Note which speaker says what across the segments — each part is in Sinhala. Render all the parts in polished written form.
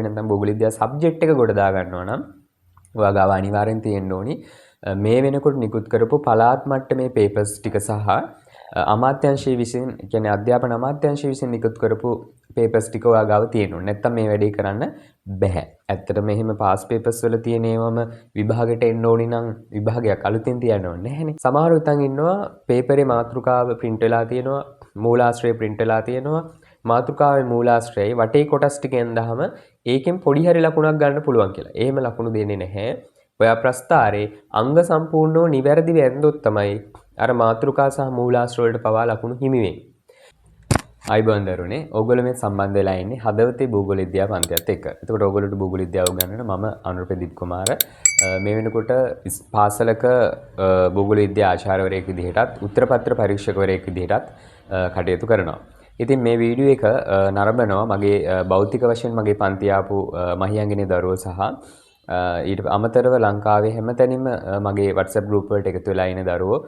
Speaker 1: නැත්නම් භූගෝල විද්‍යාව සබ්ජෙක්ට් එක ගොඩ දා ගන්නවා නම් ඔයා ගාව අනිවාර්යෙන් තියෙන්න ඕනි මේ වෙනකොට නිකුත් කරපු පළාත් මට්ටමේ පේපර්ස් ටික සහ අමාත්‍යාංශය විසින් කියන්නේ අධ්‍යාපන අමාත්‍යාංශය විසින් නිකුත් කරපු පේපර්ස් ටික ඔයා ගාව තියෙන්න ඕනේ. නැත්නම් මේ වැඩේ කරන්න බෑ. ඇත්තටම මෙහෙම පාස් පේපර්ස් වල තියෙන ඒවම විභාගයට එන්න ඕනි නම් විභාගයක් අලුතෙන් තියන්න ඕනේ නැහැනේ. සමහරව හිතන් ඉන්නවා පේපරේ මාතෘකාව print වෙලා තියෙනවා, මූලාශ්‍රය print වෙලා තියෙනවා. මාතෘකාවේ මූලාශ්‍රයයි වටේ කොටස් ටිකෙන් දහම ඒකෙන් පොඩි හරි ලකුණක් ගන්න පුළුවන් කියලා. එහෙම ලකුණු දෙන්නේ නැහැ. ඔයා ප්‍රස්තාරේ අංග සම්පූර්ණව නිවැරදිව ඇන්දොත් තමයි අර මාතෘකා සහ මූලාශ්‍ර වලට පවා ලකුණු හිමි වෙන්නේ. අයිබෝන් දරුවනේ, ඕගොල්ලෝ මේ සම්බන්ධ වෙලා ඉන්නේ හදවතේ භූගෝල විද්‍යාව පන්තියත් එක්ක. එතකොට ඕගොල්ලෝට භූගෝල විද්‍යාව උගන්වන මම අනුර ප්‍රදීප් කුමාර මේ වෙනකොට පාසලක භූගෝල විද්‍යා ආචාර්යවරයෙක් විදිහටත් උත්තරපත්‍ර පරීක්ෂකවරයෙක් විදිහටත් කටයුතු කරනවා. ඉතින් මේ වීඩියෝ එක නරඹනවා මගේ භෞතික වශයෙන් මගේ පන්ති ආපු මහියංගනේ දරුවෝ සහ ඊට අමතරව ලංකාවේ හැමතැනින්ම මගේ WhatsApp group වලට එකතු වෙලා ඉන්න දරුවෝ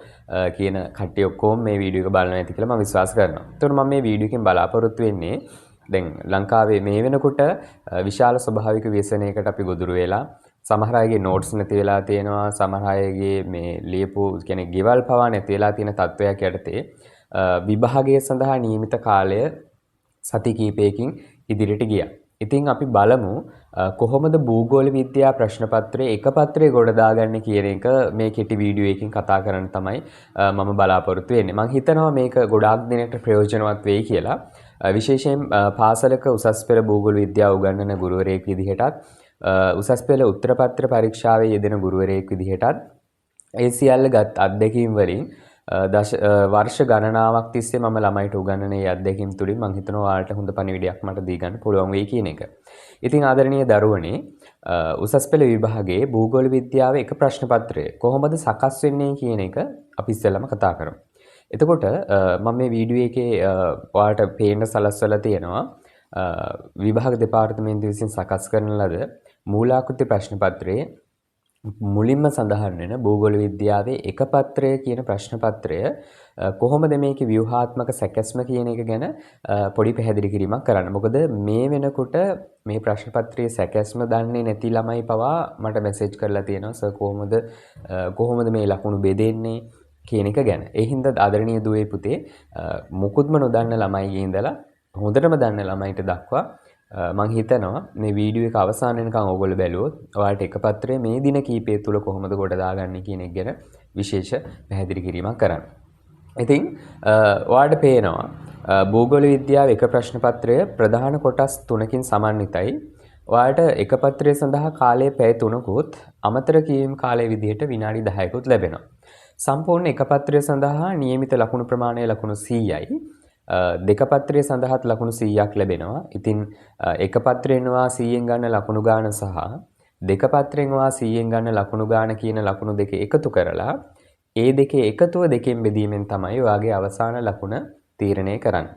Speaker 1: කියන කට්ටිය ඔක්කොම මේ වීඩියෝ එක බලනවා ඇති කියලා මම විශ්වාස කරනවා. ඒතකොට මම මේ වීඩියෝ එකෙන් බලාපොරොත්තු වෙන්නේ දැන් ලංකාවේ මේ වෙනකොට විශාල ස්වභාවික ව්‍යසනයකට අපි ගොදුරු වෙලා සමහර අයගේ නෝට්ස් නැති වෙලා තියෙනවා, සමහර අයගේ මේ ලියපු කියන්නේ ගෙවල් පවා නැති වෙලා තියෙන තත්වයක් යටතේ විභාගය සඳහා නියමිත කාලය සති කිහිපයකින් ඉදිරියට ගියා. ඉතින් අපි බලමු කොහොමද භූගෝල විද්‍යා ප්‍රශ්න පත්‍රයේ එක පත්‍රයේ ගොඩ දාගන්නේ කියන එක මේ කෙටි වීඩියෝ එකකින් කතා කරන්න තමයි මම බලාපොරොත්තු වෙන්නේ. මම හිතනවා මේක ගොඩාක් දිනකට ප්‍රයෝජනවත් වෙයි කියලා. විශේෂයෙන් පාසලක උසස් පෙළ භූගෝල විද්‍යාව උගන්වන ගුරුවරයෙක් විදිහටත් උසස් පෙළ උත්තර පත්‍ර පරීක්ෂාවේ යෙදෙන ගුරුවරයෙක් විදිහටත් ඒ සියල්ලගත් අත්දැකීම් වලින් වර්ෂ ගණනාවක් තිස්සේ මම ළමයිට උගන්වන මේ අත්දැකීම් තුලින් මම හිතනවා ඔයාලට හොඳ පණිවිඩයක් මට දී ගන්න පුළුවන් වෙයි කියන එක. ඉතින් ආදරණීය දරුවනේ උසස් පෙළ විභාගයේ භූගෝල විද්‍යාවේ එක ප්‍රශ්න පත්‍රය කොහොමද සකස් වෙන්නේ කියන එක අපි ඉස්සෙල්ලාම කතා කරමු. එතකොට මම මේ වීඩියෝ එකේ ඔයාලට පේන්න සලස්වලා තියෙනවා විභාග දෙපාර්තමේන්තුව විසින් සකස් කරන ලද මූලාකෘති ප්‍රශ්න පත්‍රයේ මුලින්ම සඳහන් වෙන භූගෝල විද්‍යාවේ එක පත්‍රය කියන ප්‍රශ්න පත්‍රය කොහොමද මේකේ ව්‍යුහාත්මක සැකැස්ම කියන එක ගැන පොඩි පැහැදිලි කිරීමක් කරන්න. මොකද මේ වෙනකොට මේ ප්‍රශ්න පත්‍රයේ සැකැස්ම දන්නේ නැති ළමයි පවා මට මැසේජ් කරලා තියෙනවා සර් කොහොමද මේ ලකුණු බෙදෙන්නේ කියන එක ගැන. ඒ හින්දා ආදරණීය දුවේ පුතේ මුකුත්ම නොදන්න ළමයිගේ ඉඳලා හොඳටම දන්න ළමයිට දක්වා මම හිතනවා මේ වීඩියෝ එක අවසන් වෙනකන් ඕගොල්ලෝ බැලුවොත් ඔයාලට එක පත්‍රයේ මේ දින කීපය තුල කොහොමද ගොඩ දාගන්නේ කියන එක ගැන විශේෂ පැහැදිලි කිරීමක් කරන්න. ඉතින් ඔයාලට පේනවා භූගෝල විද්‍යාවේ එක ප්‍රශ්න පත්‍රය ප්‍රධාන කොටස් 3කින් සමන්විතයි. ඔයාලට එක පත්‍රය සඳහා කාලය පැය 3කුත් අමතර කියවීම් කාලය විදිහට විනාඩි 10කුත් ලැබෙනවා. සම්පූර්ණ එක පත්‍රය සඳහා නියමිත ලකුණු ප්‍රමාණය ලකුණු 100යි. දෙක පත්‍රයේ සඳහාත් ලකුණු 100ක් ලැබෙනවා. ඉතින් එක පත්‍රයෙන් වා 100ෙන් ගන්න ලකුණු ගාන සහ දෙක පත්‍රයෙන් වා 100ෙන් ගන්න ලකුණු ගාන කියන ලකුණු දෙක එකතු කරලා ඒ දෙකේ එකතුව දෙකෙන් බෙදීමෙන් තමයි ඔයාගේ අවසාන ලකුණ තීරණය කරන්නේ.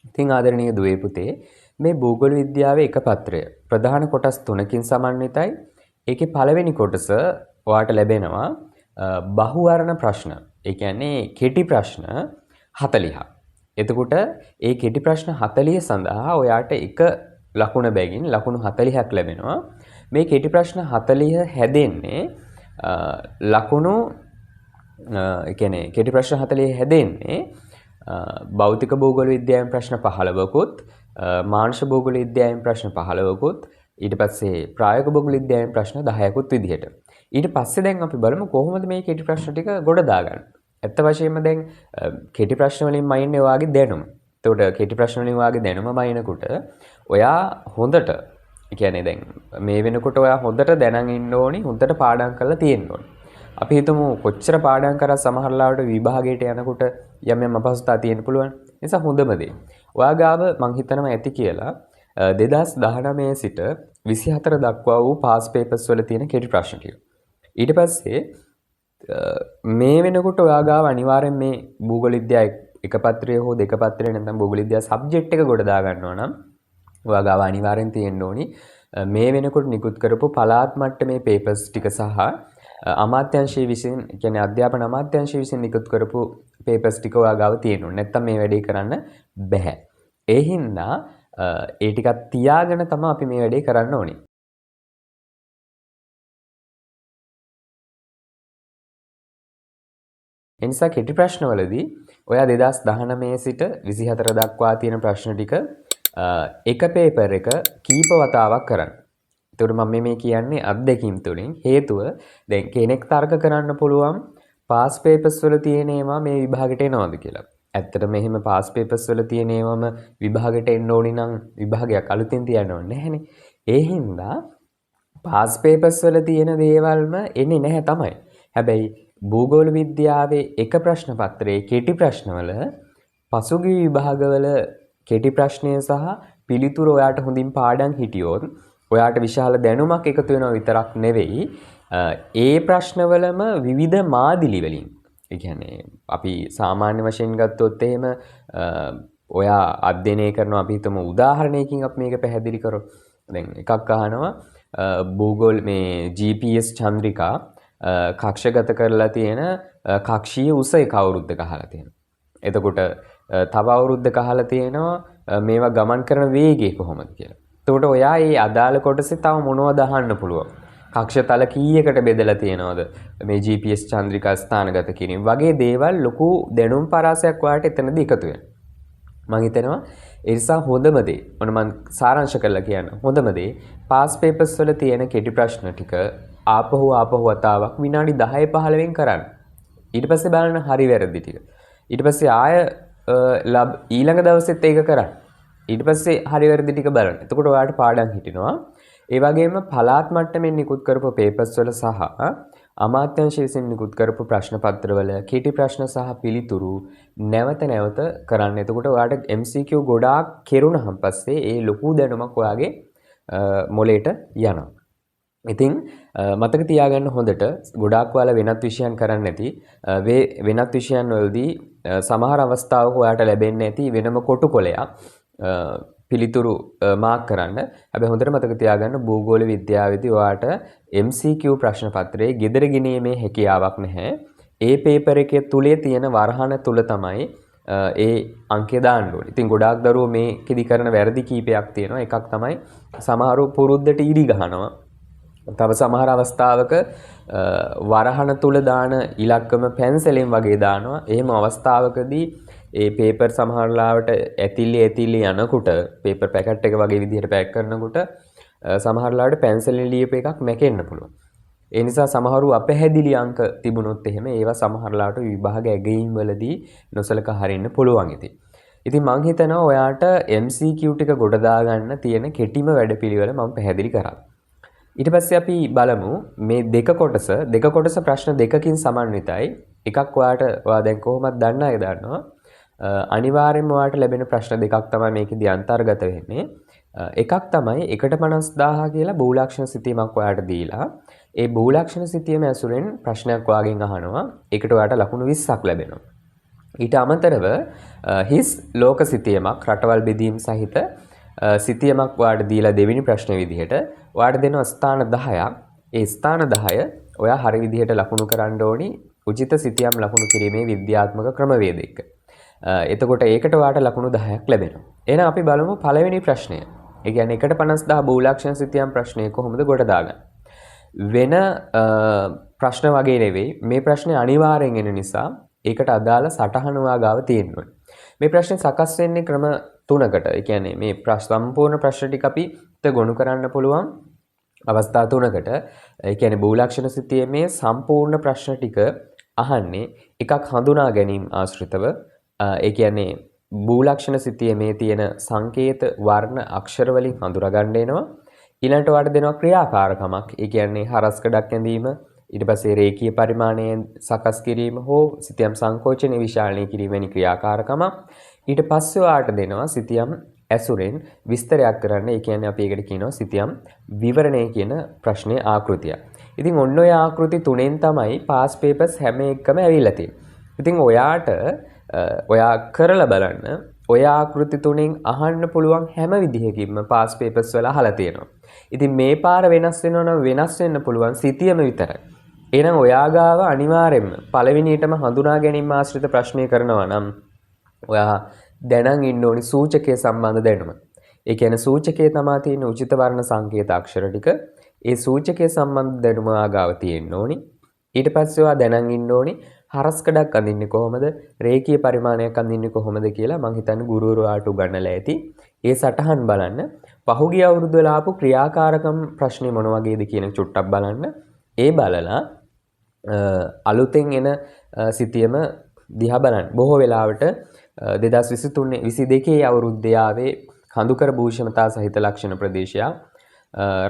Speaker 1: ඉතින් ආදරණීය දුවේ පුතේ මේ භූගෝල විද්‍යාවේ එක පත්‍රය ප්‍රධාන කොටස් 3කින් සමන්විතයි. ඒකේ පළවෙනි කොටස ඔයාට ලැබෙනවා බහුවර්ණ ප්‍රශ්න. ඒ කියන්නේ කෙටි ප්‍රශ්න 40ක්. එතකොට ඒ කෙටි ප්‍රශ්න 40 සඳහා ඔයාට එක ලකුණ බැගින් ලකුණු 40ක් ලැබෙනවා. මේ කෙටි ප්‍රශ්න 40 හැදෙන්නේ ලකුණු ඒ කියන්නේ කෙටි ප්‍රශ්න 40 හැදෙන්නේ භෞතික භූගෝල විද්‍යාවෙන් ප්‍රශ්න 15කුත් මානව භූගෝල විද්‍යාවෙන් ප්‍රශ්න 15කුත් ඊට පස්සේ ප්‍රායෝගික භූගෝල විද්‍යාවෙන් ප්‍රශ්න 10කුත් විදිහට. ඊට පස්සේ දැන් අපි බලමු කොහොමද මේ කෙටි ප්‍රශ්න ටික ගොඩ දාගන්නේ. ඇත්ත වශයෙන්ම දැන් කෙටි ප්‍රශ්න වලින් මයින්නේ ඔයාගේ දැනුම. එතකොට කෙටි ප්‍රශ්න වලින් ඔයාගේ දැනුම මයින්නකොට ඔයා හොඳට ඒ කියන්නේ දැන් මේ වෙනකොට ඔයා හොඳට දැනන් ඉන්න ඕනි, හොඳට පාඩම් කරලා තියෙන්න ඕනි. අපි හිතමු කොච්චර පාඩම් කරා සමහර ලාවට විභාගයට යනකොට යම් අපහසුතාව තියෙන්න පුළුවන්. ඒ නිසා හොඳම දේ ඔයා ගාව මං හිතනවා ඇති කියලා 2019 සිට 24 දක්වා වූ පාස් පේපර්ස් වල තියෙන කෙටි ප්‍රශ්න ටික. ඊට පස්සේ මේ වෙනකොට ඔයා ගාව අනිවාර්යෙන් මේ භූගෝල විද්‍යාව එක පත්‍රය හෝ දෙක පත්‍රය නැත්නම් භූගෝල විද්‍යාව සබ්ජෙක්ට් එක ගොඩ දා ගන්නවා නම් ඔයා ගාව අනිවාර්යෙන් තියෙන්න ඕනි මේ වෙනකොට නිකුත් කරපු පළාත් මට්ටමේ පේපර්ස් ටික සහ අමාත්‍යාංශය විසින් කියන්නේ අධ්‍යාපන අමාත්‍යාංශය විසින් නිකුත් කරපු පේපර්ස් ටික ඔයා ගාව තියෙන්න ඕනේ. නැත්නම් මේ වැඩේ කරන්න බෑ. ඒ හින්දා ඒ ටිකක් තියාගෙන තමයි අපි මේ වැඩේ කරන්න ඕනේ. එනිසා කෙටි ප්‍රශ්නවලදී ඔයා 2019 සිට 24 දක්වා තියෙන ප්‍රශ්න ටික එක පේපර් එක කීප වතාවක් කරන්න. එතකොට මම මේ කියන්නේ අත්දැකීම් තුලින්. හේතුව දැන් කෙනෙක් තර්ක කරන්න පුළුවන් පාස් පේපර්ස් වල තියෙන ඒවා මේ විභාගෙට එනවද කියලා. ඇත්තට මෙහෙම පාස් පේපර්ස් වල තියෙන ඒවාම විභාගෙට එන්න ඕනි නම් විභාගයක් අලුතෙන් තියන්න ඕනේ නැහැනේ. ඒ හින්දා පාස් පේපර්ස් වල තියෙන දේවල්ම එන්නේ නැහැ තමයි. හැබැයි භූගෝල විද්‍යාවේ එක ප්‍රශ්න පත්‍රයේ කෙටි ප්‍රශ්නවල පසුගිය විභාගවල කෙටි ප්‍රශ්නය සහ පිළිතුර ඔයාට හොඳින් පාඩම් හිටියොත් ඔයාට විශාල දැනුමක් එකතු වෙනවා විතරක් නෙවෙයි ඒ ප්‍රශ්නවලම විවිධ මාදිලි වලින් ඒ කියන්නේ අපි සාමාන්‍ය වශයෙන් ගත්තොත් එහෙම ඔයා අධ්‍යයනය කරනවා අපි හිතමු උදාහරණයකින් අපි මේක පැහැදිලි කරොත් දැන් එකක් අහනවා භූගෝල මේ GPS චන්ද්‍රිකා කක්ෂගත කරලා තියෙන කක්ෂීය උස එක අවුරුද්දක අහලා තියෙනවා. එතකොට තව අවුරුද්දක අහලා තියෙනවා මේවා ගමන් කරන වේගය කොහොමද කියලා. එතකොට ඔයා මේ අදාළ කොටසේ තව මොනවද අහන්න පුළුවන්? කක්ෂතල කීයකට බෙදලා තියෙනවද මේ GPS චන්ද්‍රිකා ස්ථානගත කිරීම වගේ දේවල් ලොකු දැනුම් පරාසයක් ඔයාලට එතනදී එකතු වෙනවා. මම හිතනවා ඒ නිසා හොඳම දේ මම සාරාංශ කරලා කියන්න හොඳම දේ පාස් පේපර්ස් වල තියෙන කෙටි ප්‍රශ්න ටික ආපහු වතාවක් විනාඩි 10 15න් කරන්න. ඊට පස්සේ බලන්න හරි වැරදි ටික. ඊට පස්සේ ආය ඊළඟ දවසෙත් ඒක කරන්න. ඊට පස්සේ හරි වැරදි ටික බලන්න. එතකොට ඔයාලට පාඩම් හිටිනවා. ඒ වගේම පළාත් මට්ටමින් නිකුත් කරපු පේපර්ස් වල සහ අමාත්‍යාංශ විසින් නිකුත් කරපු ප්‍රශ්න පත්‍රවල කෙටි ප්‍රශ්න සහ පිළිතුරු නැවත නැවත කරන්න. එතකොට ඔයාලට MCQ ගොඩාක් කෙරුණාන් පස්සේ ඒ ලොකු දැනුමක් ඔයාගේ මොලේට යනවා. ඉතින් මතක තියාගන්න හොඳට ගොඩාක් ඔයාලා වෙනත් විෂයන් කරන්න නැති වෙනත් විෂයන් වලදී සමහර අවස්ථාවක ඔයාලට ලැබෙන්නේ නැති වෙනම කොටු කොලයක් පිළිතුරු මාක් කරන්න. හැබැයි හොඳට මතක තියාගන්න භූගෝල විද්‍යාවේදී ඔයාලට MCQ ප්‍රශ්න පත්‍රයේ ගෙදර ගෙනීමේ හැකියාවක් නැහැ. ඒ පේපර් එකේ තුලේ තියෙන වරහන තුල තමයි ඒ අංකය දාන්න ඕනේ. ඉතින් ගොඩාක් දරුවෝ මේකෙදි කරන වැරදි කීපයක් තියෙනවා. එකක් තමයි සමහරව පුරුද්දට ඉරි ගහනවා. තව සමහර අවස්ථාවක වරහන තුල දාන ඉලක්කම පැන්සලෙන් වගේ දානවා. එහෙම අවස්ථාවකදී ඒ පේපර් සමහරලාවට ඇතිලි යනකොට පේපර් පැකට් එක වගේ විදිහට පැක් කරනකොට සමහරලාවට පැන්සලෙන් ලියපු එකක් මැකෙන්න පුළුවන්. ඒ නිසා සමහරු අපැහැදිලි අංක තිබුණොත් එහෙම ඒවා සමහරලාවට විභාග ඇගීම් වලදී නොසලකා හරින්න පුළුවන් ඉතින් මං හිතනවා ඔයාට MCQ ටික ගොඩ දාගන්න තියෙන කෙටිම වැඩපිළිවෙල මම පැහැදිලි කරා. ඊට පස්සේ අපි බලමු මේ දෙක කොටස ප්‍රශ්න දෙකකින් සමන්විතයි. එකක් ඔයා දැන් කොහොමද දන්න අය දන්නවා. අනිවාර්යෙන්ම ඔයාට ලැබෙන ප්‍රශ්න දෙකක් තමයි මේකෙදී අන්තර්ගත වෙන්නේ. එකක් තමයි 1.50000 කියලා බහුලක්ෂණ සිතීමක් ඔයාට දීලා ඒ බහුලක්ෂණ සිතීම ඇසුරෙන් ප්‍රශ්නයක් ඔයාගෙන් අහනවා. ඒකට ඔයාට ලකුණු 20ක් ලැබෙනවා. ඊට අමතරව හිස් ලෝක සිතීමක් රටවල් බෙදීම් සහිත සිතියමක් ඔයාට දීලා දෙවෙනි ප්‍රශ්න විදිහට ඔයාට දෙනවා ස්ථාන 10ක්. ඒ ස්ථාන 10 ඔයා හරි විදිහට ලකුණු කරන්න ඕනි උචිත සිතියම් ලකුණු කිරීමේ විද්‍යාත්මක ක්‍රමවේද එක්ක. එතකොට ඒකට ඔයාට ලකුණු 10ක් ලැබෙනවා. එහෙනම් අපි බලමු පළවෙනි ප්‍රශ්නය. ඒ කියන්නේ 1.50000 බහුලක්ෂණ සිතියම් ප්‍රශ්නය කොහොමද ගොඩ දාගන්නේ? වෙන ප්‍රශ්න වගේ නෙවෙයි මේ ප්‍රශ්නේ අනිවාර්යෙන් එන නිසා ඒකට අදාළ සටහන ගාව තියෙන්න ඕනේ. මේ ප්‍රශ්නේ සකස් වෙන්නේ ක්‍රම තුනකට. ඒ කියන්නේ මේ සම්පූර්ණ ප්‍රශ්න ටික අපිට ගොනු කරන්න පුළුවන් අවස්ථා තුනකට. ඒ කියන්නේ බහුලක්ෂණ සිතියමේ සම්පූර්ණ ප්‍රශ්න ටික අහන්නේ එකක් හඳුනා ගැනීම ආශ්‍රිතව. ඒ කියන්නේ බහුලක්ෂණ සිතියමේ තියෙන සංකේත වර්ණ අක්ෂර වලින් හඳුනා ගන්න එනවා. ඊළඟට ඔයාලට දෙනවා ක්‍රියාකාරකමක්. ඒ කියන්නේ හරස්කඩක් ඇඳීම, ඊට පස්සේ රේඛීය පරිමාණයෙන් සකස් කිරීම හෝ සිතියම් සංකෝචනය විශාලනය කිරීම වැනි ක්‍රියාකාරකමක්. ඊට පස්සේ ඔයාලට දෙනවා සිතියම් ඇසුරෙන් විස්තරයක් කරන්න. ඒ කියන්නේ අපි ඒකට කියනවා සිතියම් විවරණය කියන ප්‍රශ්නයේ ආකෘතිය. ඉතින් ඔන්න ඔය ආකෘති තුනෙන් තමයි පාස් පේපර්ස් හැම එකම ඇවිල්ලා තියෙන්නේ. ඉතින් ඔයා කරලා බලන්න ඔය ආකෘති තුනෙන් අහන්න පුළුවන් හැම විදිහකින්ම පාස් පේපර්ස් වල අහලා තියෙනවා. ඉතින් මේ පාර වෙනස් වෙනවා නම් වෙනස් වෙන්න පුළුවන් සිතියම විතරයි. එහෙනම් ඔයා ගාව අනිවාර්යයෙන්ම පළවෙනියටම හඳුනා ගැනීම ආශ්‍රිත ප්‍රශ්නය කරනවා නම් ඔයා දැනන් ඉන්න ඕනි සූචකයේ සම්බන්ධ දැනුම. ඒ කියන්නේ සූචකයේ තමා තියෙන උචිත වර්ණ සංකේත අක්ෂර ටික ඒ සූචකයේ සම්බන්ධ දැනුම ආගාව තියෙන්න ඕනි. ඊට පස්සේ ඔයා දැනන් ඉන්න ඕනි හරස්කඩක් අඳින්නේ කොහොමද? රේඛීය පරිමාණයක් අඳින්නේ කොහොමද කියලා මං හිතන්නේ ගුරුවරයාට උගන්වලා ඇති. ඒ සටහන් බලන්න. පහුගිය අවුරුද්ද වල ආපු ක්‍රියාකාරකම් ප්‍රශ්නේ මොන වගේද කියන චුට්ටක් බලන්න. ඒ බලලා අලුතෙන් එන සිතියම දිහා බලන්න. බොහෝ වෙලාවට 2023 22 අවුරුද්දේ ආවේ කඳුකර භූෂණතා සහිත ලක්ෂණ ප්‍රදේශයක්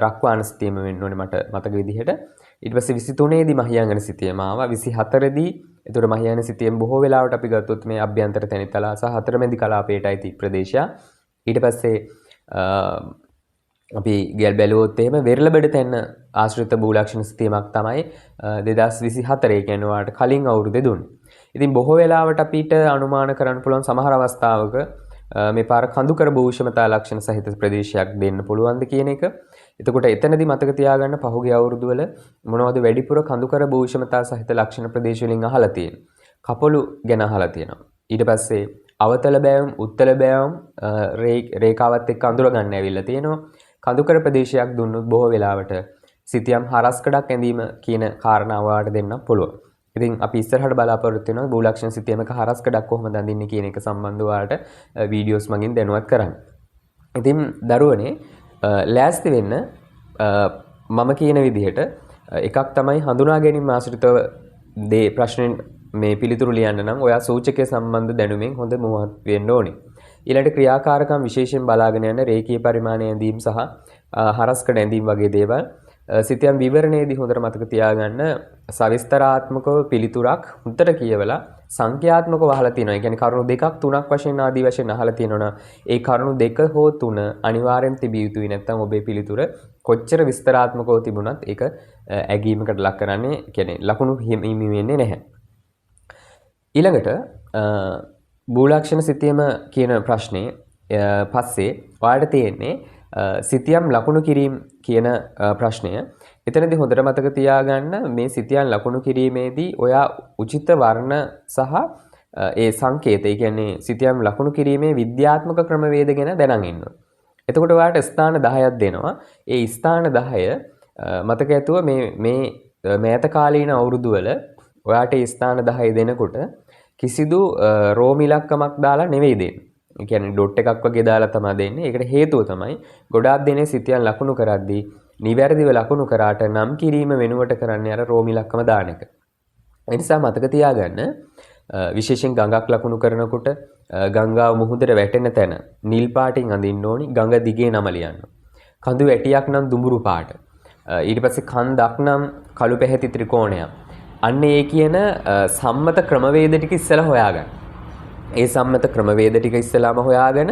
Speaker 1: රක්වාන සිතියම වෙන්න ඕනේ මට මතක විදිහට. ඊට පස්සේ 23 දී මහියංගන සිතියම ආවා. 24 දී ඒතර මහියංගන සිතියම බොහෝ වෙලාවට අපි ගත්තොත් මේ අභ්‍යන්තර තැනිතලා සහ හතරමැදි කලාපයට අයිති ප්‍රදේශයක්. ඊට පස්සේ අපි ගල් බැලුවොත් එහෙම වෙරළබඩ තැන්න ආශ්‍රිත භූලක්ෂණ සිතියමක් තමයි 2024 කියන්නේ ඔයාලට කලින් අවුරුද්දේ දුන්නේ. ඉතින් බොහෝ වෙලාවට අපිට අනුමාන කරන්න පුළුවන් සමහර අවස්ථාවක මේ පාර කඳුකර භූෂණතා ලක්ෂණ සහිත ප්‍රදේශයක් දෙන්න පුළුවන්ද කියන එක. එතකොට එතනදී මතක තියාගන්න පහුගිය අවුරුදු වල මොනවද වැඩිපුර කඳුකර භූෂණතා සහිත ලක්ෂණ ප්‍රදේශ වලින් අහලා තියෙන්නේ. කපොළු ගැන අහලා තියෙනවා. ඊට පස්සේ අවතල බෑවුම් උත්තල බෑවුම් රේඛාවත් එක්ක අඳුර ගන්න ඇවිල්ලා තියෙනවා. කඳුකර ප්‍රදේශයක් දුන්නොත් බොහෝ වෙලාවට සිතියම් හරස්කඩක් ඇඳීම කියන කාරණාව ඔයාලට දෙන්න පුළුවන්. ඉතින් අපි ඉස්සරහට බලාපොරොත්තු වෙනවා භූලක්ෂණ සිතියමක හරස්කඩක් කොහොමද අඳින්නේ කියන එක සම්බන්ධව ඔයාලට වීඩියෝස් මගින් දැනුවත් කරන්න. ඉතින් දරුවනේ ලෑස්ති වෙන්න මම කියන විදිහට එකක් තමයි හඳුනා ගැනීම ආශ්‍රිතව දේ ප්‍රශ්නෙන් මේ පිළිතුරු ලියන්න නම් ඔයා සූචකයේ සම්බන්ධ දැනුමින් හොඳ මුවහත් වෙන්න ඕනේ. ඊළඟට ක්‍රියාකාරකම් විශේෂයෙන් බලාගෙන යන රේඛීය පරිමාණය ඇඳීම් සහ හරස්කඩ ඇඳීම් වගේ දේවල් සිතියම් විවරණයේදී හොඳට මතක තියාගන්න සවිස්තරාත්මකව පිළිතුරක් උත්තර කියවලා සංඛ්‍යාත්මකව අහලා තියෙනවා. ඒ කියන්නේ කරුණු දෙකක් තුනක් වශයෙන් ආදී වශයෙන් අහලා තියෙනවා. ඒ කරුණු දෙක හෝ තුන අනිවාර්යෙන් තිබිය යුතුයි. නැත්නම් ඔබේ පිළිතුර කොච්චර විස්තරාත්මකව තිබුණත් ඒක ඇගීමකට ලක් කරන්නේ කියන්නේ ලකුණු හිමි වෙන්නේ නැහැ. ඊළඟට භූලක්ෂණ සිතියම කියන ප්‍රශ්නේ පස්සේ ඔයාලට තියෙන්නේ සිතියම් ලකුණු කිරීම කියන ප්‍රශ්නය. එතනදී හොඳට මතක තියාගන්න මේ සිතියම් ලකුණු කිරීමේදී ඔයා උචිත වර්ණ සහ ඒ සංකේත, ඒ කියන්නේ සිතියම් ලකුණු කිරීමේ විද්‍යාත්මක ක්‍රමවේද ගැන දැනන් ඉන්න ඕනේ. එතකොට ඔයාලට ස්ථාන 10ක් දෙනවා. ඒ ස්ථාන 10 මතක ඇතුව මේ මෑත කාලීන අවුරුදු වල ඔයාට ඒ ස්ථාන 10 දෙනකොට කිසිදු රෝම ඉලක්කමක් දාලා නෙවෙයි දෙන්නේ. ඒ කියන්නේ ඩොට් එකක් වගේ දාලා තමයි දෙන්නේ. ඒකට හේතුව තමයි ගොඩාක් දෙනේ සිතියම් ලකුණු කරද්දී නිවැරදිව ලකුණු කරාට නම් කිරීම වෙනුවට කරන්නේ අර රෝම ඉලක්කම දාන එක. ඒ නිසා මතක තියාගන්න විශේෂයෙන් ගඟක් ලකුණු කරනකොට ගංගාව මුහුදට වැටෙන තැන නිල් පාටින් අඳින්න ඕනි. ගඟ දිගේ නම ලියන්න. කඳු වැටියක් නම් දුඹුරු පාට. ඊට පස්සේ කන්දක් නම් කළු පැහැති ත්‍රිකෝණයක්. අන්න ඒ කියන සම්මත ක්‍රමවේද ටික ඉස්සෙල්ලා හොයාගන්න. ඒ සම්මත ක්‍රමවේද ටික ඉස්සෙල්ලාම හොයාගෙන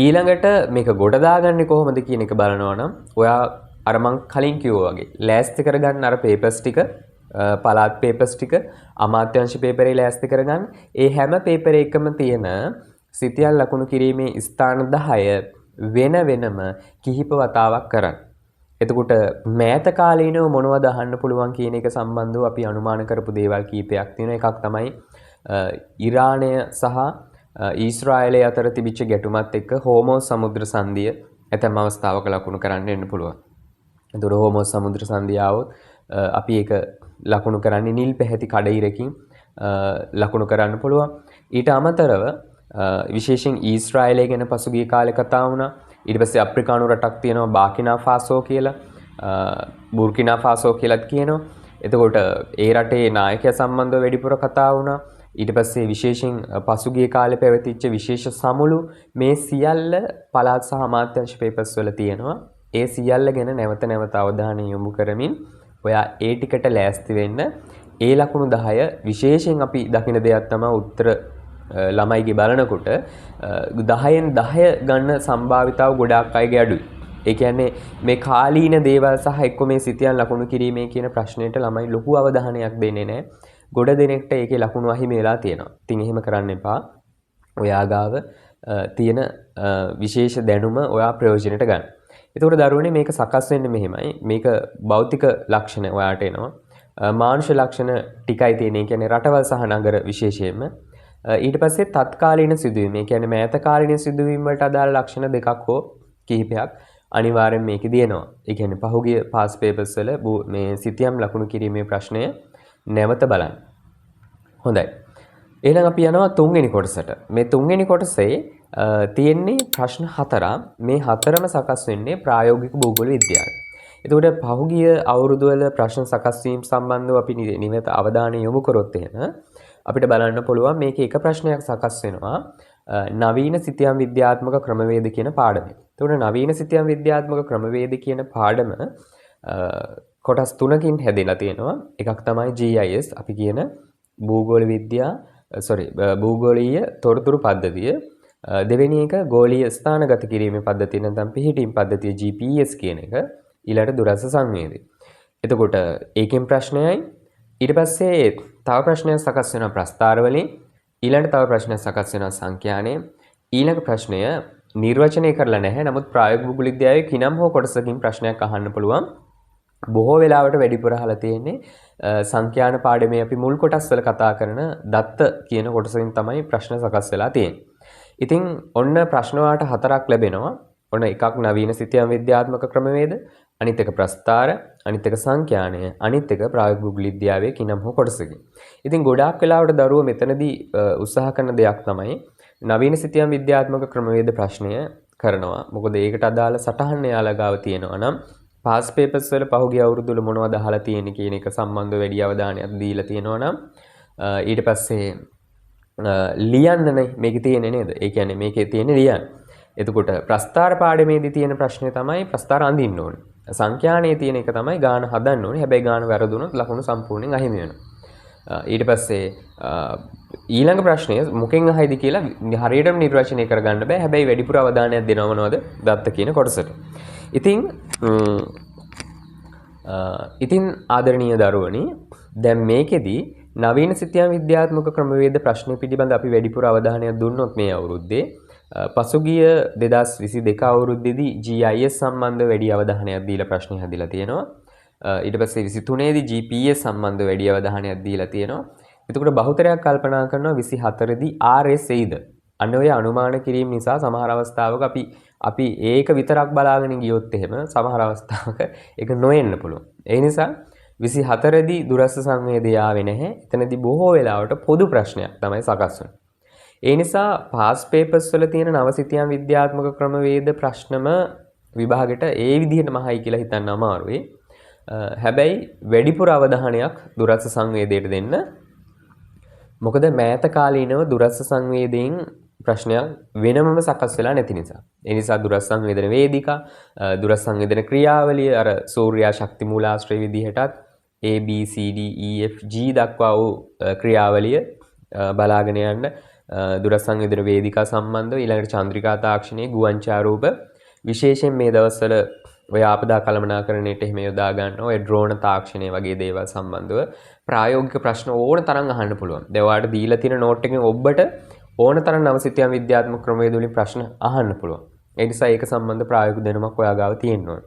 Speaker 1: ඊළඟට මේක ගොඩ දාගන්නේ කොහොමද කියන එක බලනවා නම් ඔයා අර මං කලින් කිව්වා වගේ ලෑස්ති කරගන්න අර පේපර්ස් ටික පළාත් පේපර්ස් ටික අමාත්‍යාංශ පේපරේ ලෑස්ති කරගන්න. ඒ හැම පේපර් එකකම තියෙන සිතියම් ලකුණු කිරීමේ ස්ථාන 10 වෙන වෙනම කිහිප වතාවක් කරන්න. එතකොට මෑත කාලීනව මොනවද අහන්න පුළුවන් කියන එක සම්බන්ධව අපි අනුමාන කරපු දේවල් කීපයක් තියෙනවා. එකක් තමයි ඉරානය සහ ඊශ්‍රායලය අතර තිබිච්ච ගැටුමත් එක්ක හෝමෝස් සමුද්‍ර සංධිය ඇතැම් අවස්ථාවක ලකුණු කරන්න එන්න පුළුවන්. එතකොට හෝමෝස් සමුද්‍ර සංධිය આવොත් අපි ඒක ලකුණු කරන්නේ නිල් පැහැති කඩඉරකින් ලකුණු කරන්න පුළුවන්. ඊට අමතරව විශේෂයෙන් ඊශ්‍රායලය ගැන පසුගිය කාලේ කතා වුණා. ඊට පස්සේ අප්‍රිකානු රටක් තියෙනවා බාකිනා ෆාසෝ කියලා, බුර්කිනා ෆාසෝ කියලාත් කියනවා. එතකොට ඒ රටේ නායකයා සම්බන්ධව වැඩිපුර කතා වුණා. ඊට පස්සේ විශේෂයෙන් පසුගිය කාලේ පැවතිච්ච විශේෂ සමුළු මේ සියල්ල පළාත් සහ අමාත්‍යාංශ පේපර්ස් වල තියෙනවා. ඒ සියල්ල ගැන නැවත නැවත අවධානය යොමු කරමින් ඔයා ඒ ටිකට ලෑස්ති වෙන්න. ඒ ලකුණු 10 විශේෂයෙන් අපි දකින දෙයක් තමයි උත්තර ළමයිගේ බලනකොට 10න් 10 ගන්න සම්භාවිතාව ගොඩාක් අයගේ අඩුයි. ඒ කියන්නේ මේ කාලීන දේවල් සහ එක්ක මේ සිතියම් ලකුණු කිරීමේ කියන ප්‍රශ්නෙට ළමයි ලොකු අවධානයක් දෙන්නේ නැහැ. ගොඩ දෙනෙක්ට ඒකේ ලකුණු අහිමි වෙලා තියෙනවා. ඉතින් එහෙම කරන්න එපා. ඔයා ගාව තියෙන විශේෂ දැනුම ඔයා ප්‍රයෝජනෙට ගන්න. එතකොට දරුවනේ මේක සකස් වෙන්නේ මෙහෙමයි. මේක භෞතික ලක්ෂණ ඔයාට එනවා. මානුෂ ලක්ෂණ ටිකයි තියෙන්නේ. කියන්නේ රටවල් සහ නගර විශේෂයෙන්ම ඊට පස්සේ තත්කාලීන සිදුවීම්. ඒ කියන්නේ මෑත කාලීන සිදුවීම් වලට අදාළ ලක්ෂණ දෙකක් හෝ කිහිපයක් අනිවාර්යෙන් මේකෙදී එනවා. ඒ කියන්නේ පහුගිය පාස් පේපර්ස් වල මේ සිතියම් ලකුණු කිරීමේ ප්‍රශ්නය නැවත බලන්න. හොඳයි. එහෙනම් අපි යනවා තුන්වෙනි කොටසට. මේ තුන්වෙනි කොටසේ තියෙන්නේ ප්‍රශ්න 4. මේ 4ම සකස් වෙන්නේ ප්‍රායෝගික භූගෝල විද්‍යාවේ. එතකොට පහුගිය අවුරුදු වල ප්‍රශ්න සකස් වීම සම්බන්ධව අපි නිවෙත අවධානය යොමු කරොත් එහෙම අපිට බලන්න පුළුවන් මේකේ එක ප්‍රශ්නයක් සකස් වෙනවා නවීන සිතියම් විද්‍යාත්මක ක්‍රමවේද කියන පාඩමේ. එතකොට නවීන සිතියම් විද්‍යාත්මක ක්‍රමවේද කියන පාඩම කොටස් 3කින් හැදෙලා තියෙනවා. එකක් තමයි GIS අපි කියන භූගෝල භූගෝලීය තොරතුරු පද්ධතිය. දෙවෙනි එක ගෝලීය ස්ථානගත කිරීමේ පද්ධතිය නැත්නම් පිහිටීම් පද්ධතිය GPS කියන එක. ඊළඟට දුරස්ස සංවේදී. එතකොට ඒකෙන් ප්‍රශ්නයයි ඊට පස්සේ තව ප්‍රශ්නයක් සකස් වෙනවා ප්‍රස්තාර වලින්. ඊළඟට තව ප්‍රශ්නයක් සකස් වෙනවා සංඛ්‍යානයේ. ඊළඟ ප්‍රශ්නය නිර්වචනය කරලා නැහැ. නමුත් ප්‍රායෝගික භූගෝල විද්‍යාවේ කිනම් හෝ කොටසකින් ප්‍රශ්නයක් අහන්න පුළුවන්. බොහෝ වෙලාවට වැඩිපුර අහලා තියෙන්නේ සංඛ්‍යාන පාඩමේ අපි මුල් කොටස් වල කතා කරන දත්ත කියන කොටසෙන් තමයි ප්‍රශ්න සකස් වෙලා තියෙන්නේ. ඉතින් ඔන්න ප්‍රශ්න වලට 4ක් ලැබෙනවා. ඔන්න එකක් නවීන සිතියම් විද්‍යාත්මක ක්‍රමවේද, අනිත් එක ප්‍රස්තාර, අනිත් එක සංඛ්‍යානය, අනිත් එක ප්‍රායෝගික භූගෝල විද්‍යාවේ කිනම් හෝ කොටසකින්. ඉතින් ගොඩාක් වෙලාවට දරුවෝ මෙතනදී උත්සාහ කරන දෙයක් තමයි නවීන සිතියම් විද්‍යාත්මක ක්‍රමවේද ප්‍රශ්නය කරනවා. මොකද ඒකට අදාළ සටහන් යාලා ගාව තියෙනවා නම් පාස් පේපර්ස් වල පහුගිය අවුරුදු වල මොනවද අහලා තියෙන්නේ කියන එක සම්බන්ධව වැඩි අවධානයක් දීලා තියෙනවා නම් ඊට පස්සේ ලියන්නනේ මේකේ තියෙන්නේ නේද? ඒ කියන්නේ මේකේ තියෙන්නේ ලියන්න. එතකොට ප්‍රස්තාර පාඩමේදී තියෙන ප්‍රශ්නේ තමයි ප්‍රස්තාර අඳින්න ඕනේ. සංඛ්‍යානයේ තියෙන එක තමයි ගාන හදන්න ඕනේ. හැබැයි ගාන වැරදුනොත් ලකුණු සම්පූර්ණයෙන් අහිමි වෙනවා. ඊට පස්සේ ඊළඟ ප්‍රශ්නය මොකෙන් අහයිද කියලා හරියටම නිර්වචනය කරගන්න බෑ. හැබැයි වැඩිපුර අවධානයක් දෙනව මොනවද? දත්ත කියන කොටසට. ඉතින් ආදරණීය දරුවනි දැන් මේකෙදී නවීන සිතියම් විද්‍යාත්මක ක්‍රමවේද ප්‍රශ්න පිළිබඳ අපි වැඩිපුර අවධානයක් දුන්නොත් මේ අවුරුද්දේ පසුගිය 2022 අවුරුද්දේදී GIS සම්බන්ධ වැඩි අවධානයක් දීලා ප්‍රශ්න හදලා තියෙනවා. ඊට පස්සේ 23 දී GPS සම්බන්ධ වැඩි අවධානයක් දීලා තියෙනවා. එතකොට බහුතරයක් කල්පනා කරනවා 24 දී RS එයිද? අන්න ඔය අනුමාන කිරීම නිසා සමහර අවස්ථාවක අපි ඒක විතරක් බලාගෙන ගියොත් එහෙම සමහර අවස්ථාවක ඒක නොවෙන්න පුළුවන්. ඒ නිසා 24 දී දුරස්ස සංවේදී ආවේ නැහැ. එතනදී බොහෝ වෙලාවට පොදු ප්‍රශ්නයක් තමයි සකස් වෙන්නේ. ඒ නිසා පාස් පේපර්ස් වල තියෙන නව සිතියම් විද්‍යාත්මක ක්‍රමවේද ප්‍රශ්නම විභාගෙට ඒ විදිහටම අහයි කියලා හිතන්න අමාරුයි. හැබැයි වැඩිපුර අවධානයක් දුරස්ස සංවේදයට දෙන්න. මොකද මෑත කාලීනව දුරස්ස සංවේදයෙන් ප්‍රශ්නයක් වෙනමම සකස් වෙලා නැති නිසා. ඒ නිසා දුරස්ස සංවේදන වේදිකා, දුරස්ස සංවේදන ක්‍රියාවලිය අර සූර්යා ශක්ති මූලාශ්‍රය විදිහටත් A B C D E F G දක්වා වූ ක්‍රියාවලිය බලාගෙන යන්න දුරස්ස සංවේදන වේදිකා සම්බන්ධව ඊළඟට චන්ද්‍රිකා තාක්ෂණයේ ගුවන්චාරූප විශේෂයෙන් මේ දවස්වල ඔය ආපදා කළමනාකරණයට එහෙම යොදා ගන්න ඔය ඩ්‍රෝන තාක්ෂණය වගේ දේවල් සම්බන්ධව ප්‍රායෝගික ප්‍රශ්න ඕන තරම් අහන්න පුළුවන්. දැන් ඔයාලට දීලා තියෙන නෝට් එකෙන් ඔබට ඕන තරම් නව සිතියම් විද්‍යාත්මක ක්‍රමවේද වලින් ප්‍රශ්න අහන්න පුළුවන්. ඒ නිසා ඒක සම්බන්ධ ප්‍රායෝගික දැනුමක් ඔයා ගාව තියෙන්න ඕන.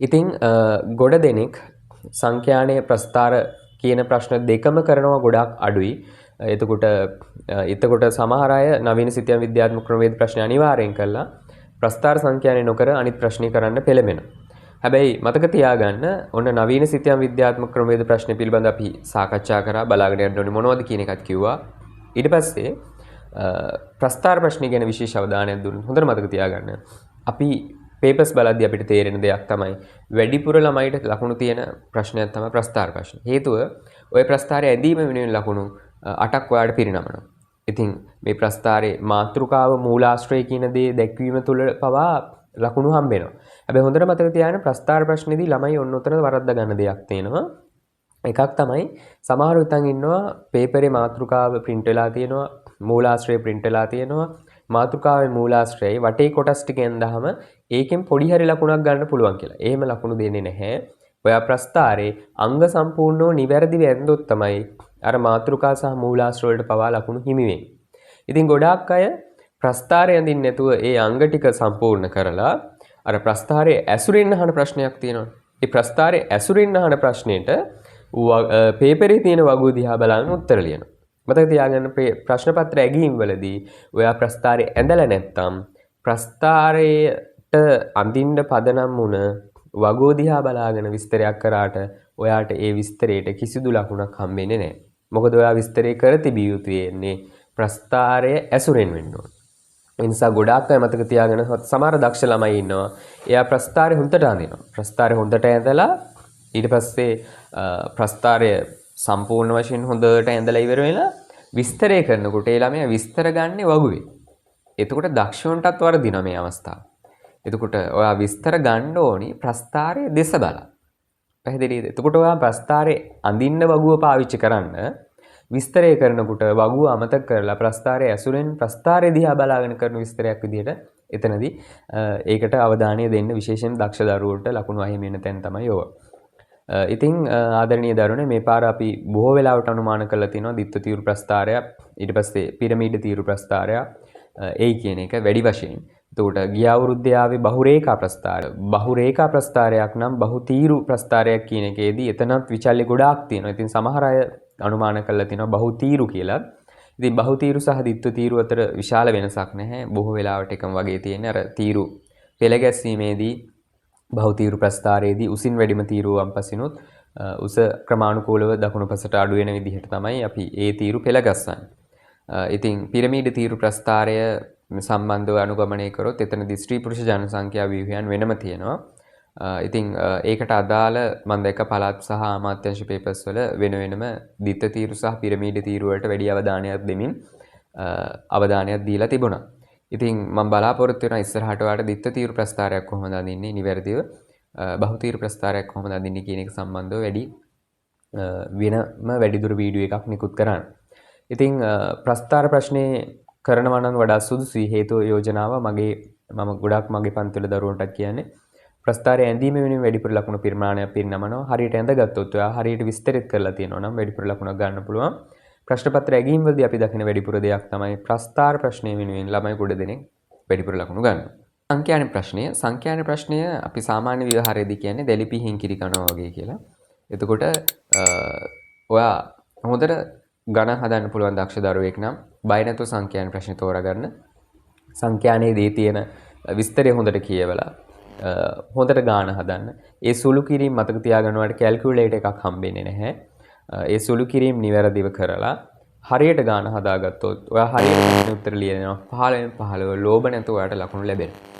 Speaker 1: ඉතින් ගොඩ දෙනෙක් සංඛ්‍යානයේ ප්‍රස්තාර කියන ප්‍රශ්න දෙකම කරනවා ගොඩාක් අඩුයි. එතකොට සමහර අය නවීන සිතියම් විද්‍යාත්මක ක්‍රමවේද ප්‍රශ්න අනිවාර්යෙන් කළා ප්‍රස්තාර සංඛ්‍යානය නොකර අනිත් ප්‍රශ්නේ කරන්න පෙළඹෙනවා. හැබැයි මතක තියාගන්න ඔන්න නවීන සිතියම් විද්‍යාත්මක ක්‍රමවේද ප්‍රශ්න පිළිබඳ අපි සාකච්ඡා කරා බලාගෙන යන්න ඕනේ මොනවද කියන එකත් කිව්වා. ඊට පස්සේ ප්‍රස්තාර ප්‍රශ්න ගැන විශේෂ අවධානයක් දුන්නා. හොඳට මතක තියාගන්න. අපි පේපර්ස් බලද්දී අපිට තේරෙන දෙයක් තමයි වැඩිපුර ළමයිට ලකුණු තියෙන ප්‍රශ්නයක් තමයි ප්‍රස්තාර ප්‍රශ්න. හේතුව ওই ප්‍රස්තාරය ඇදීම වෙනුවෙන් ලකුණු 8ක් ඔයාලට පිරිනමනවා. ඉතින් මේ ප්‍රස්තාරයේ මාතෘකාව මූලාශ්‍රය කියන දේ දැක්වීම තුළ පවා ලකුණු හම්බ වෙනවා. හැබැයි හොඳට මතක තියාගන්න ප්‍රස්තාර ප්‍රශ්නේදී ළමයි ඔන්න උතන වරද්දා ගන්න දෙයක් තියෙනවා. එකක් තමයි සමහරව හිතන් ඉන්නවා පේපරේ මාතෘකාව print වෙලා තියෙනවා, මූලාශ්‍රය print වෙලා තියෙනවා. මාතෘකාවේ මූලාශ්‍රයයි වටේ කොටස් ටික එන්දාම ඒකෙන් පොඩි හරි ලකුණක් ගන්න පුළුවන් කියලා. එහෙම ලකුණු දෙන්නේ නැහැ. ඔයා ප්‍රස්තාරේ අංග සම්පූර්ණව නිවැරදිව ඇඳොත් තමයි අර මාතෘකා සහ මූලාශ්‍ර වලට පවා ලකුණු හිමි වෙන්නේ. ඉතින් ගොඩාක් අය ප්‍රස්තාරය අඳින්න නැතුව ඒ අංග ටික සම්පූර්ණ කරලා අර ප්‍රස්තාරයේ ඇසුරින් අහන ප්‍රශ්නයක් තියෙනවා. ඒ ප්‍රස්තාරයේ ඇසුරින් අහන ප්‍රශ්නෙට පේපරේ තියෙන වගුව දිහා බලන්න උත්තර ලියනවා. මතක තියාගන්න ප්‍රශ්න පත්‍ර ඇගීම් වලදී ඔයා ප්‍රස්ථාරය ඇඳලා නැත්තම් ප්‍රස්ථාරයට අඳින්න පදනම් වුණ වගුව දිහා බලාගෙන විස්තරයක් කරාට ඔයාට ඒ විස්තරයට කිසිදු ලකුණක් හම්බෙන්නේ නැහැ. මොකද ඔයා විස්තරය කර තිබිය යුතු වෙන්නේ ප්‍රස්ථාරය ඇසුරෙන් වෙන්න ඕන. ඒ නිසා ගොඩාක් අය මතක තියාගෙන සමහර දක්ෂ ළමයි ඉන්නවා. එයා ප්‍රස්ථාරය හොඳට අඳිනවා. ප්‍රස්ථාරය හොඳට ඇඳලා ඊට පස්සේ ප්‍රස්ථාරය සම්පූර්ණ වශයෙන් හොඳට ඇඳලා ඉවර වෙලා විස්තරය කරනකොට ඒ ළමයා විස්තර ගන්න වගුවේ. එතකොට දක්ෂයන්ටත් වරදිනවා මේ අවස්ථාව. එතකොට ඔයා විස්තර ගන්න ඕනි ප්‍රස්ථාරයේ දෙස බලලා. පැහැදිලිද? එතකොට ඔයා ප්‍රස්ථාරයේ අඳින්න වගුව පාවිච්චි කරන්න විස්තරය කරනකොට වගුව අමතක කරලා ප්‍රස්ථාරයේ ඇසුරෙන් ප්‍රස්ථාරය දිහා බලාගෙන කරන විස්තරයක් විදිහට එතනදී ඒකට අවධානය දෙන්න විශේෂයෙන් දක්ෂ දරුවෝට ලකුණු අහිමි වෙන තැන තමයි ඕවා. ඉතින් ආදරණීය දරුවනේ මේ පාර අපි බොහෝ වෙලාවට අනුමාන කරලා තිනවා ditth තීරු ප්‍රස්ථාරයක් ඊට පස්සේ පිරමීඩ තීරු ප්‍රස්ථාරයක් ඒ කියන එක වැඩි වශයෙන්. එතකොට ගිය අවුරුද්දේ ආවේ බහුරේඛා ප්‍රස්ථාරය. බහුරේඛා ප්‍රස්ථාරයක් නම් බහු තීරු ප්‍රස්ථාරයක් කියන එකේදී එතනත් විචල්්‍ය ගොඩාක් තියෙනවා. ඉතින් සමහර අය අනුමාන කරලා තිනවා බහු තීරු කියලා. ඉතින් බහු තීරු සහ ditth තීරු අතර විශාල වෙනසක් නැහැ. බොහෝ වෙලාවට එකම වගේ තියෙන අර තීරු පෙළ ගැස්වීමේදී බහු තීරු ප්‍රස්ථාරයේදී උසින් වැඩිම තීරුවන් පසිනුත් උස ක්‍රමානුකූලව දකුණු පසට අඩු වෙන විදිහට තමයි අපි ඒ තීරු පෙළ ගස්සන්නේ. ඉතින් පිරමීඩ තීරු ප්‍රස්ථාරය සම්බන්ධව අනුගමනය කරොත් එතනදී ස්ත්‍රී පුරුෂ ජනසංඛ්‍යා ව්‍යුහයන් වෙනම තියෙනවා. ඉතින් ඒකට අදාළ මම දැක්ක පළාත් සහ අමාත්‍යාංශ පේපර්ස් වල වෙන වෙනම ditth තීරු සහ පිරමීඩ තීරු වලට වැඩි අවධානයක් දෙමින් අවධානයක් දීලා තිබුණා. ඉතින් මම බලාපොරොත්තු වෙනවා ඉස්සරහට ඔයාලට ditth තීරු ප්‍රස්ථාරයක් කොහොමද අඳින්නේ නිවැරදිව බහු තීරු ප්‍රස්ථාරයක් කොහොමද අඳින්නේ කියන එක සම්බන්ධව වෙනම වැඩිදුර වීඩියෝ එකක් නිකුත් කරන්න. ඉතින් ප්‍රස්ථාර ප්‍රශ්නේ කරනවා නම් වඩා සුදුසුයි හේතුව යෝජනාව මම ගොඩක් මගේ පන්තිවල දරුවන්ටත් කියන්නේ ප්‍රස්ථාරය ඇඳීම වෙනුවෙන් වැඩිපුර ලකුණු පරිමාණයක් පිරිනමනවා. හරියට ඇඳගත්තොත් ඔයා හරියට විස්තරිත කරලා තියෙනවා නම් වැඩිපුර ලකුණක් ගන්න පුළුවන්. ප්‍රශ්න පත්‍ර ඇගීම් වලදී අපි දකින වැඩිපුර දෙයක් තමයි ප්‍රස්ථාර ප්‍රශ්නය වෙනුවෙන් ළමයි ගොඩ දෙනෙක් වැඩිපුර ලකුණු ගන්නවා. සංඛ්‍යාන ප්‍රශ්නය අපි සාමාන්‍ය ව්‍යවහාරයේදී කියන්නේ දෙලිපි හිංකිරි කනවා වගේ කියලා. එතකොට ඔයා හොඳට ගණන් හදන්න පුළුවන් දක්ෂ දරුවෙක් නම් බය නැතුව සංඛ්‍යාන ප්‍රශ්න තෝරාගන්න. සංඛ්‍යානයේදී තියෙන විස්තරය හොඳට කියවලා හොඳට ගාන හදන්න. ඒ සුළු කිරීම මතක තියාගන්න ඔයාලට කැල්කියුලේටර් එකක් හම්බෙන්නේ නැහැ. ඒ සුළු කිරීම නිවැරදිව කරලා හරියට ගාන හදාගත්තොත් ඔයා හරියට උත්තර ලියනවා 15න් 15 ලෝභ නැතුව ඔයාලට ලකුණු ලැබෙනවා.